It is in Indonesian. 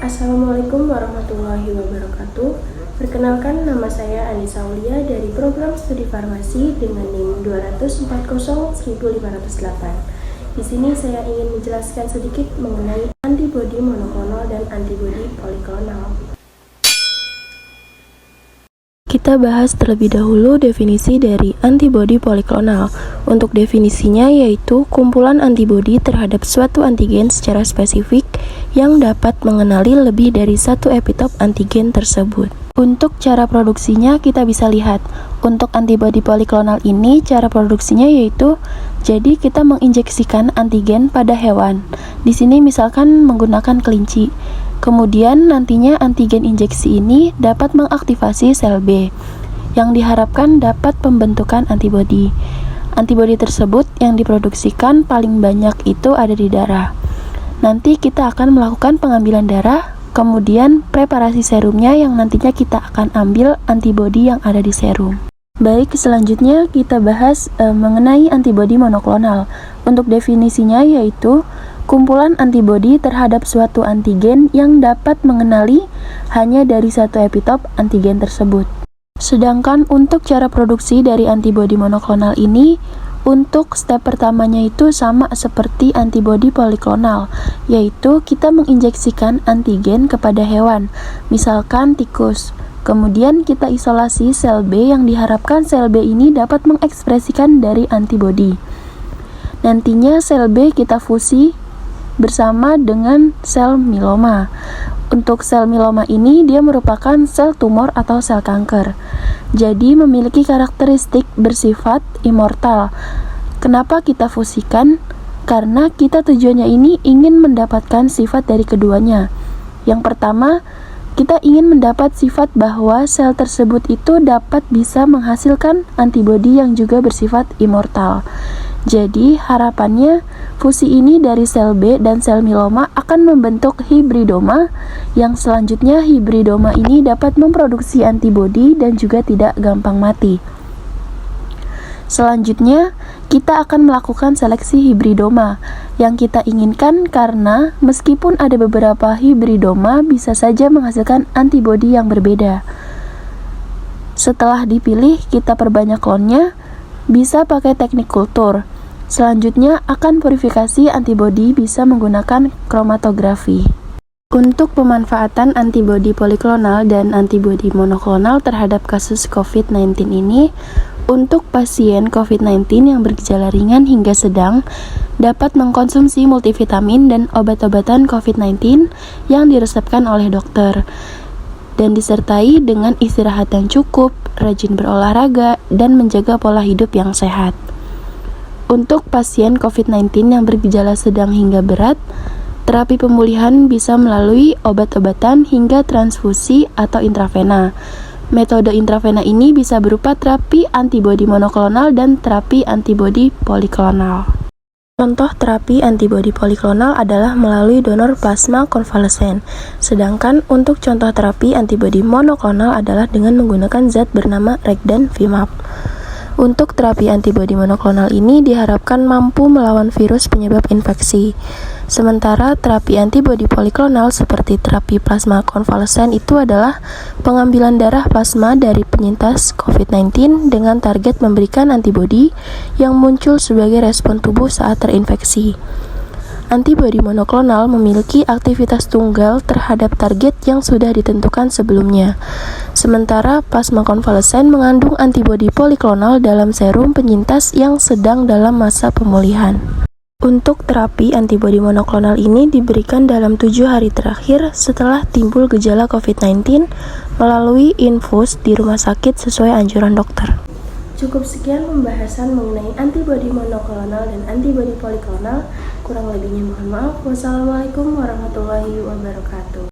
Assalamualaikum warahmatullahi wabarakatuh. Perkenalkan, nama saya Anissa Aulia dari program studi farmasi dengan NIM 2401508. Di sini saya ingin menjelaskan sedikit mengenai antibodi monoklonal dan antibodi poliklonal. Kita bahas terlebih dahulu definisi dari antibodi poliklonal. Untuk definisinya yaitu kumpulan antibodi terhadap suatu antigen secara spesifik yang dapat mengenali lebih dari satu epitop antigen tersebut. Untuk cara produksinya kita bisa lihat. Untuk antibodi poliklonal ini cara produksinya yaitu jadi kita menginjeksikan antigen pada hewan. Di sini misalkan menggunakan kelinci. Kemudian nantinya antigen injeksi ini dapat mengaktifasi sel B yang diharapkan dapat pembentukan antibodi. Antibodi tersebut yang diproduksikan paling banyak itu ada di darah. Nanti kita akan melakukan pengambilan darah, kemudian preparasi serumnya yang nantinya kita akan ambil antibodi yang ada di serum. Baik, selanjutnya kita bahas mengenai antibodi monoklonal. Untuk definisinya yaitu kumpulan antibodi terhadap suatu antigen yang dapat mengenali hanya dari satu epitop antigen tersebut. Sedangkan untuk cara produksi dari antibodi monoklonal ini, untuk step pertamanya itu sama seperti antibodi poliklonal, yaitu kita menginjeksikan antigen kepada hewan, misalkan tikus. Kemudian kita isolasi sel B yang diharapkan sel B ini dapat mengekspresikan dari antibodi. Nantinya sel B kita fusi bersama dengan sel mieloma. Untuk sel mieloma ini dia merupakan sel tumor atau sel kanker. Jadi memiliki karakteristik bersifat immortal. Kenapa kita fusikan? Karena kita tujuannya ini ingin mendapatkan sifat dari keduanya. Yang pertama, kita ingin mendapat sifat bahwa sel tersebut itu dapat bisa menghasilkan antibodi yang juga bersifat immortal. Jadi harapannya fusi ini dari sel B dan sel mieloma akan membentuk hibridoma yang selanjutnya hibridoma ini dapat memproduksi antibodi dan juga tidak gampang mati. Selanjutnya kita akan melakukan seleksi hibridoma yang kita inginkan karena meskipun ada beberapa hibridoma bisa saja menghasilkan antibodi yang berbeda. Setelah dipilih kita perbanyak klonnya, bisa pakai teknik kultur. Selanjutnya akan purifikasi antibodi bisa menggunakan kromatografi. Untuk pemanfaatan antibodi poliklonal dan antibodi monoklonal terhadap kasus COVID-19 ini, untuk pasien COVID-19 yang bergejala ringan hingga sedang dapat mengkonsumsi multivitamin dan obat-obatan COVID-19 yang diresepkan oleh dokter dan disertai dengan istirahat yang cukup, rajin berolahraga, dan menjaga pola hidup yang sehat. Untuk pasien COVID-19 yang bergejala sedang hingga berat, terapi pemulihan bisa melalui obat-obatan hingga transfusi atau intravena. Metode intravena ini bisa berupa terapi antibodi monoklonal dan terapi antibodi poliklonal. Contoh terapi antibodi poliklonal adalah melalui donor plasma konvalesen. Sedangkan untuk contoh terapi antibodi monoklonal adalah dengan menggunakan zat bernama Regdanvimab. Untuk terapi antibodi monoklonal ini diharapkan mampu melawan virus penyebab infeksi. Sementara terapi antibodi poliklonal seperti terapi plasma konvalesen itu adalah pengambilan darah plasma dari penyintas COVID-19 dengan target memberikan antibodi yang muncul sebagai respon tubuh saat terinfeksi. Antibodi monoklonal memiliki aktivitas tunggal terhadap target yang sudah ditentukan sebelumnya. Sementara plasma konvalesen mengandung antibodi poliklonal dalam serum penyintas yang sedang dalam masa pemulihan. Untuk terapi antibodi monoklonal ini diberikan dalam 7 hari terakhir setelah timbul gejala COVID-19 melalui infus di rumah sakit sesuai anjuran dokter. Cukup sekian pembahasan mengenai antibodi monoklonal dan antibodi poliklonal. Kurang lebihnya mohon maaf. Wassalamualaikum warahmatullahi wabarakatuh.